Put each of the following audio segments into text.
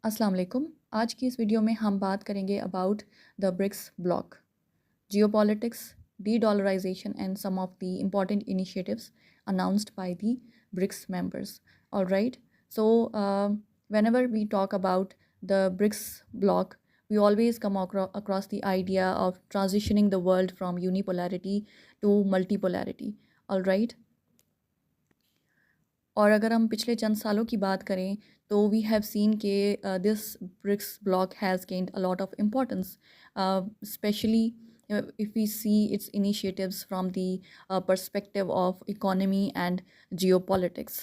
अस्सलाम वालेकुम। आज की इस वीडियो में हम बात करेंगे about the BRICS bloc, geopolitics, de-dollarization, and some of the important initiatives announced by the BRICS members. All right. So, whenever we talk about the BRICS bloc, we always come across the idea of transitioning the world from unipolarity to multipolarity. All right. और अगर हम पिछले चंद सालों की बात करें तो we have seen के this BRICS bloc has gained a lot of importance, specially if we see its initiatives from the perspective of economy and geopolitics.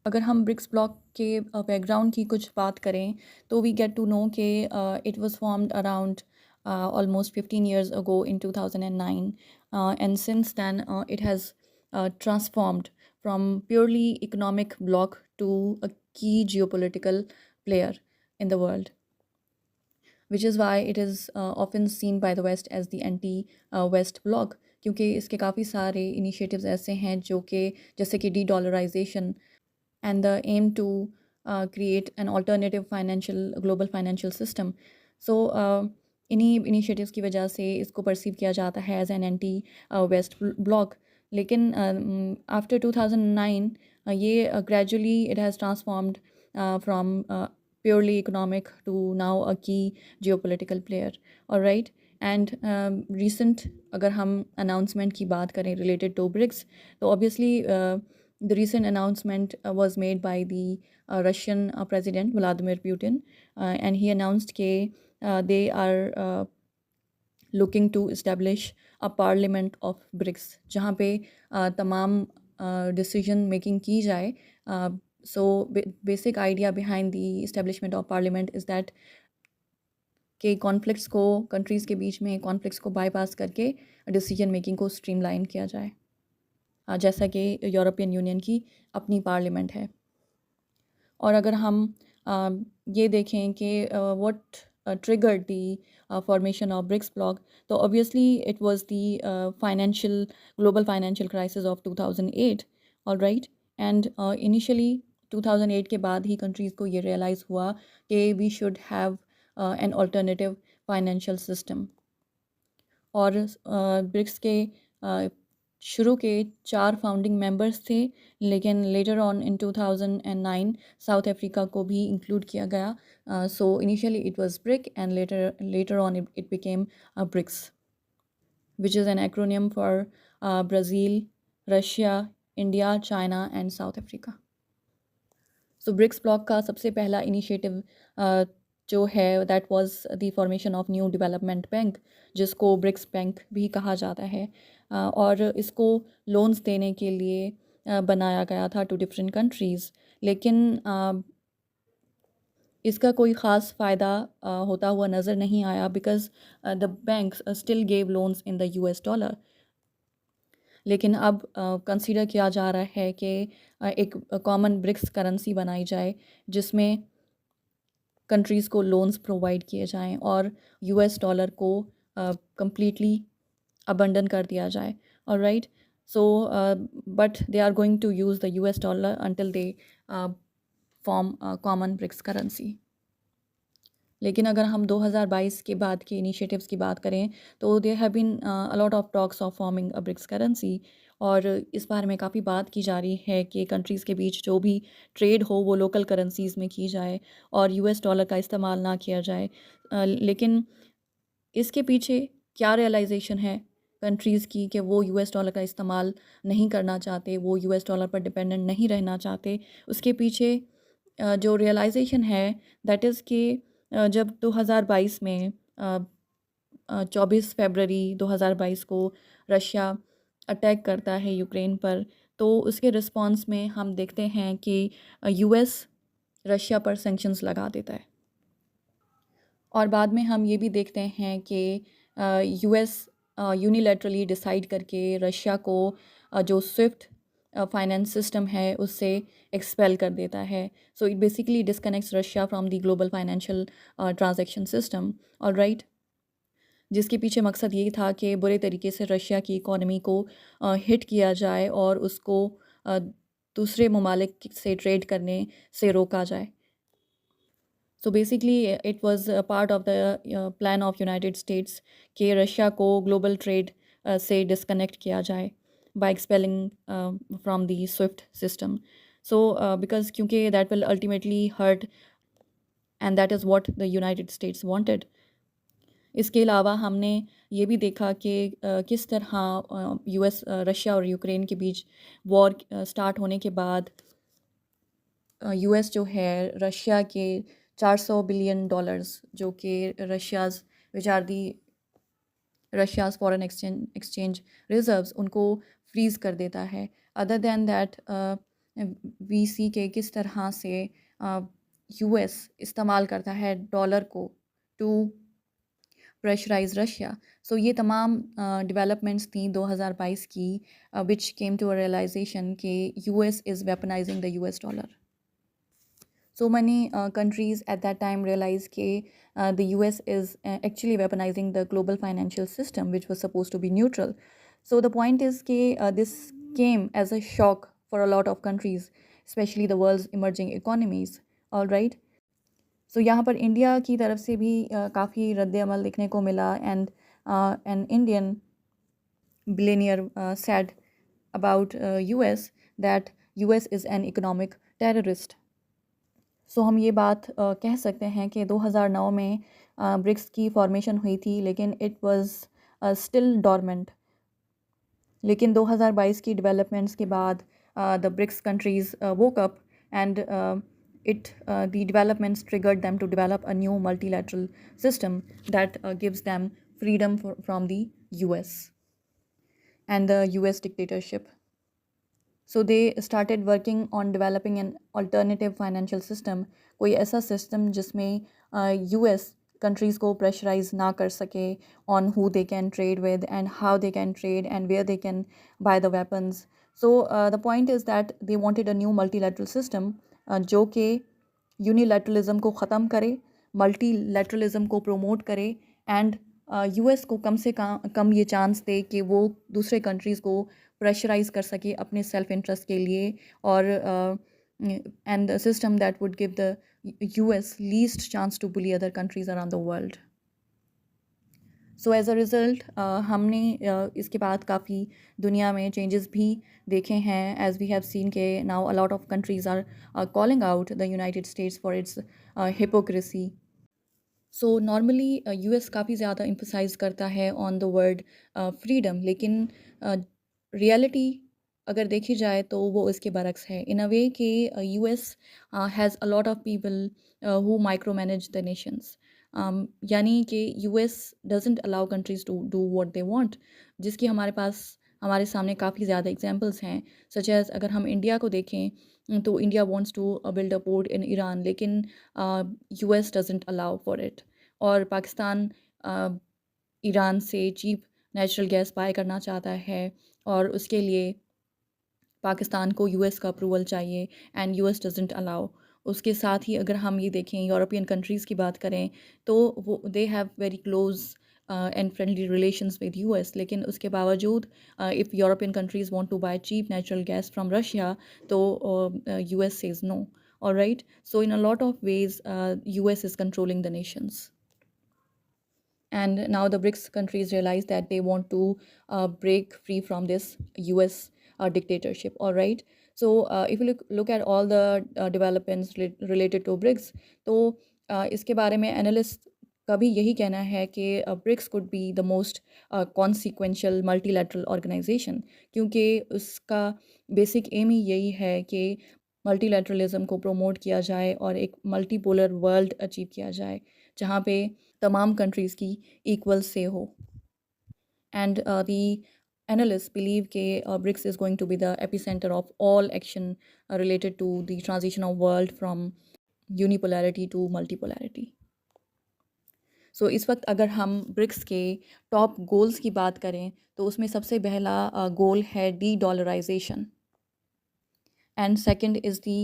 अगर हम ब्रिक्स ब्लॉक के बैकग्राउंड की कुछ बात करें तो वी गेट टू नो कि it was formed around almost 15 years ago in 2009, and since then it has transformed from purely economic bloc to a key geopolitical player in the world, which is why it is often seen by the West as the anti-West bloc, क्योंकि इसके काफ़ी सारे initiatives ऐसे हैं जो कि जैसे कि de dollarization and the aim to create an alternative global financial system. So इन्हीं इनिशिएटिव्स की वजह से इसको परसीव किया जाता है as an anti west bloc, लेकिन आफ्टर 2009 ये gradually it has transformed from purely economic to now a key geopolitical player. All right. And recent अगर हम announcement की बात करें related to BRICS, तो obviously the recent announcement was made by the Russian President Vladimir Putin, and he announced that they are looking to establish a parliament of BRICS जहाँ पे तमाम decision making की जाए. So basic idea behind the establishment of parliament is that कि conflicts को countries के बीच में conflicts को बाईपास करके डिसीजन मेकिंग को स्ट्रीमलाइन किया जाए, जैसा कि यूरोपियन यूनियन की अपनी पार्लियामेंट है. और अगर हम ये देखें कि what triggered the formation of BRICS bloc, तो obviously it was the global financial crisis of 2008. all right. And initially 2008 के बाद ही कंट्रीज़ को ये रियलाइज़ हुआ कि we should have an alternative financial system. और ब्रिक्स के शुरू के 4 फाउंडिंग मेंबर्स थे, लेकिन later on in 2009 South Africa को भी इंक्लूड किया गया. So initially it was BRIC and later on it became BRICS, which is an acronym for Brazil, Russia, India, China and South Africa. So BRICS bloc का सबसे पहला initiative जो है that was the formation of New Development Bank, जिसको BRICS bank भी कहा जाता है, और इसको लोन्स देने के लिए बनाया गया था टू डिफरेंट कंट्रीज़. लेकिन इसका कोई ख़ास फ़ायदा होता हुआ नज़र नहीं आया, because the banks still gave loans in the US dollar. लेकिन अब कंसीडर किया जा रहा है कि एक कॉमन ब्रिक्स करेंसी बनाई जाए जिसमें कंट्रीज़ को लोन्स प्रोवाइड किए जाएं और US डॉलर को completely abandon कर दिया जाए. all right. So but they are going to use the US dollar until they form a common BRICS currency. लेकिन अगर हम 2022 के बाद के इनिशिएटिव्स की बात करें तो there have been a lot of talks of forming a BRICS currency, और इस बारे में काफ़ी बात की जा रही है कि कंट्रीज़ के बीच जो भी ट्रेड हो वो लोकल करेंसीज़ में की जाए और US डॉलर का इस्तेमाल ना किया जाए. लेकिन इसके पीछे क्या रियलाइजेशन है कंट्रीज़ की कि वो US डॉलर का इस्तेमाल नहीं करना चाहते, वो US डॉलर पर डिपेंडेंट नहीं रहना चाहते. उसके पीछे जो रियलाइजेशन है दैट इज़ कि जब 2022 में 24 फरवरी 2022 को रशिया अटैक करता है यूक्रेन पर, तो उसके रिस्पॉन्स में हम देखते हैं कि US रशिया पर सैंक्शंस लगा देता है. और बाद में हम ये भी देखते हैं कि US यूनिलैटरली डिसाइड करके रशिया को जो स्विफ्ट फाइनेंस सिस्टम है उससे एक्सपेल कर देता है. So it basically disconnects Russia from the global financial transaction system. All right. जिसके पीछे मकसद ये था कि बुरे तरीके से रशिया की इकॉनमी को हिट किया जाए और उसको दूसरे ममालिक से ट्रेड करने से रोका जाए. So basically it was part of the plan of United states कि रशिया को ग्लोबल ट्रेड से डिस्कनेक्ट किया जाए by expelling from the SWIFT system. So, because क्योंकि that will ultimately hurt, and that is what the United States wanted. इसके अलावा हमने ये भी देखा कि किस तरह यूएस रशिया और यूक्रेन के बीच वॉर स्टार्ट होने के बाद यूएस जो है रशिया के 400 बिलियन डॉलर्स जो कि Russia's which are the Russia's foreign exchange reserves उनको फ्रीज़ कर देता है. Other than that we see के किस तरह से यूएस इस्तेमाल करता है डॉलर को टू प्रेशराइज रशिया. सो ये तमाम डेवलपमेंट्स थी 2022 की विच केम टू अ रियलाइजेशन कि US is weaponising the US dollar. So many countries at that time realized that the US is actually weaponizing the global financial system, which was supposed to be neutral. So the point is that this came as a shock for a lot of countries, especially the world's emerging economies. All right. So यहाँ पर India की तरफ से भी काफ़ी रद्द अमल देखने को मिला. And an Indian billionaire said about US that US is an economic terrorist. सो हम ये बात कह सकते हैं कि 2009 में ब्रिक्स की फॉर्मेशन हुई थी, लेकिन इट वाज स्टिल डॉर्मेंट. लेकिन 2022 की डेवलपमेंट्स के बाद the BRICS countries woke up and it the developments triggered them to develop a new multilateral system that gives them freedom from the US and the US dictatorship. So they started working on developing an alternative financial system, कोई ऐसा system जिसमें US countries को pressurize ना कर सके on who they can trade with and how they can trade and where they can buy the weapons. So the point is that they wanted a new multilateral system जो कि unilateralism को ख़त्म करे, multilateralism को promote करे and US को कम से कम ये चांस दे कि वो दूसरे कंट्रीज़ को प्रेशराइज कर सके अपने सेल्फ इंटरेस्ट के लिए. और and the system that would give the US least chance to bully other countries around the world. So as a result हमने इसके बाद काफ़ी दुनिया में चेंजेस भी देखे हैं. एज वी हैव सीन के now a lot of countries are calling out the United States for its hypocrisy. So normally US काफ़ी ज़्यादा एम्फसाइज करता है ऑन द वर्ड फ्रीडम, लेकिन रियलिटी अगर देखी जाए तो वो इसके बरक्स है इन अ वे कि US has a lot of people who micromanage the nations. यानी कि US doesn't allow countries to do what they want, जिसकी हमारे सामने काफ़ी ज़्यादा एग्जांपल्स हैं. सच एज़ अगर हम इंडिया को देखें तो India wants to build a port in Iran, लेकिन US doesn't allow for it. और पाकिस्तान ईरान से चीप नेचुरल गैस बाय करना चाहता है और उसके लिए पाकिस्तान को यूएस का अप्रूवल चाहिए एंड यूएस डजंट अलाउ. उसके साथ ही अगर हम ये देखें यूरोपियन कंट्रीज़ की बात करें तो वो they have very close and friendly relations with US, लेकिन उसके बावजूद if European countries want to buy cheap natural gas from Russia तो US says no. Alright. So in a lot of ways US is controlling the nations. And now the BRICS countries realize that they want to break free from this US dictatorship. All right. So if you look at all the developments related to BRICS, तो इसके बारे में analysts का भी यही कहना है कि BRICS could be the most consequential multilateral organization, क्योंकि उसका basic aim ही यही है कि मल्टीलैटरलिज्म को प्रमोट किया जाए और एक मल्टीपोलर वर्ल्ड अचीव किया जाए जहाँ पे तमाम कंट्रीज़ की इक्वल से हो. And the analysts believe that BRICS is going to be the epicenter of all action related to the transition of world from unipolarity to multipolarity. So इस वक्त अगर हम BRICS के टॉप गोल्स की बात करें तो उसमें सबसे पहला गोल है de-dollarization. And second is the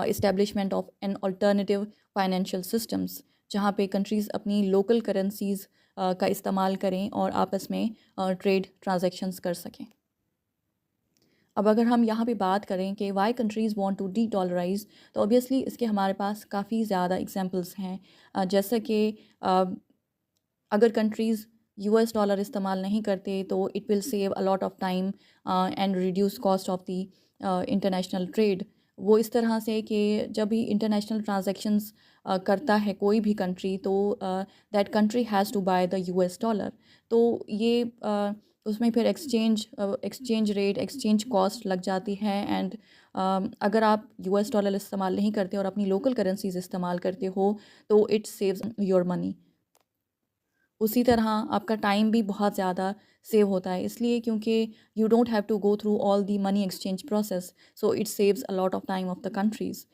establishment of an alternative financial systems, जहाँ पे कंट्रीज़ अपनी लोकल करेंसीज़ का इस्तेमाल करें और आपस में ट्रेड ट्रांजैक्शंस कर सकें. अब अगर हम यहाँ पे बात करें कि why countries want to de dollarize, तो ऑब्वियसली इसके हमारे पास काफ़ी ज़्यादा एग्जांपल्स हैं। जैसा कि अगर कंट्रीज़ यूएस डॉलर इस्तेमाल नहीं करते तो it will save a lot of time and reduce cost of the international trade. वो इस तरह से कि जब भी इंटरनेशनल ट्रांजैक्शंस करता है कोई भी कंट्री, तो that country has to buy the US dollar. तो ये उसमें फिर एक्सचेंज रेट, एक्सचेंज कॉस्ट लग जाती है। एंड अगर आप यूएस डॉलर इस्तेमाल नहीं करते और अपनी लोकल करेंसीज इस्तेमाल करते हो, तो इट सेव्स योर मनी। उसी तरह आपका टाइम भी बहुत ज़्यादा सेव होता है, इसलिए क्योंकि you don't have to go through all the money exchange process, so it saves a lot of time of the countries.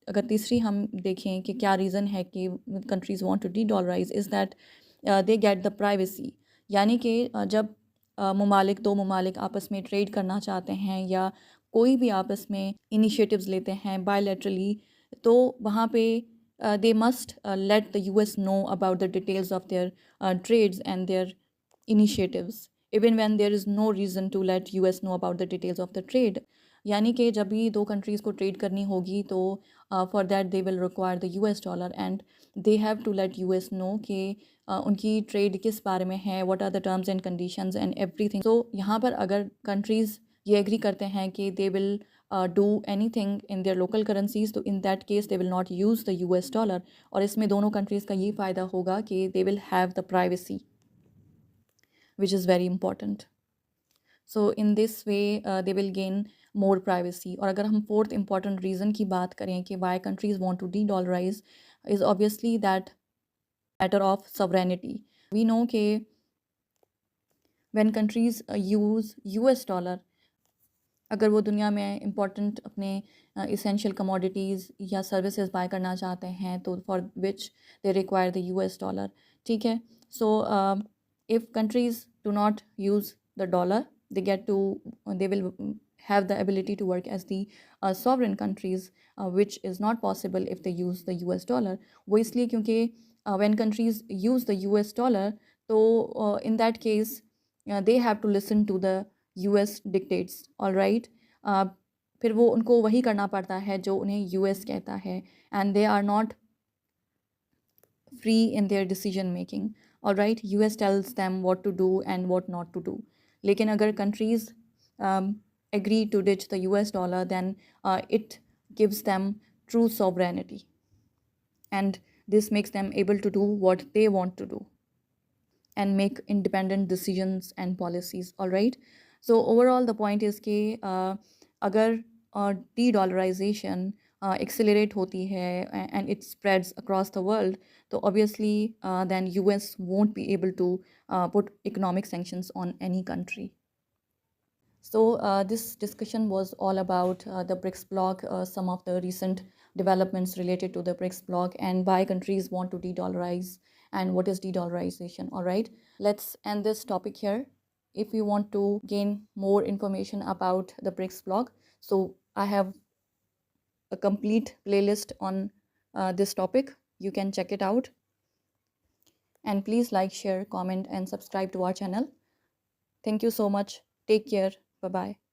अगर तीसरी हम देखें कि क्या रीज़न है कि countries want to de dollarize, is that they get the privacy. यानी कि जब दो ममालिक आपस में ट्रेड करना चाहते हैं या कोई भी आपस में इनिशिएटिव्स लेते हैं बायलैटरली, तो वहाँ पे they must let the US know about the details of their trades and their initiatives, even when there is no reason to let US know about the details of the trade. यानी कि जब भी दो countries को trade करनी होगी, तो for that they will require the US dollar and they have to let US know कि उनकी ट्रेड किस बारे में है, what are the terms and conditions and everything. तो यहाँ पर अगर कंट्रीज़ ये एग्री करते हैं कि they will do anything in their local currencies, तो in that case they will not use the US dollar। और इसमें दोनों countries का ये फ़ायदा होगा कि they will have the privacy, which is very important। so in this way they will gain more privacy। और अगर हम fourth important reason की बात करें कि why countries want to de-dollarize, is obviously that matter of sovereignty। we know कि when countries use US dollar, अगर वो दुनिया में इम्पॉर्टेंट अपने इसेंशियल कमोडिटीज़ या सर्विसेज बाय करना चाहते हैं, तो for which they require the US dollar. ठीक है, so if countries do not use the dollar, they will have the ability to work as the sovereign countries, which is not possible if they use the US dollar। वो इसलिए क्योंकि when countries use the US dollar, तो in that case they have to listen to the US dictates, all right। फिर वो उनको वही करना पड़ता है जो उन्हें US कहता है, and they are not free in their decision making, all right। US tells them what to do and what not to do। लेकिन अगर countries agree to ditch the US dollar, then it gives them true sovereignty, and this makes them able to do what they want to do and make independent decisions and policies, all right। so overall the point is कि अगर de-dollarization accelerate होती है and it spreads across the world, तो obviously then US won't be able to put economic sanctions on any country। So this discussion was all about the BRICS bloc, some of the recent developments related to the BRICS bloc, and why countries want to de-dollarize and what is de-dollarization. All right, let's end this topic here. If you want to gain more information about the BRICS bloc, so I have a complete playlist on this topic. You can check it out. And please like, share, comment, and subscribe to our channel. Thank you so much. Take care. Bye-bye.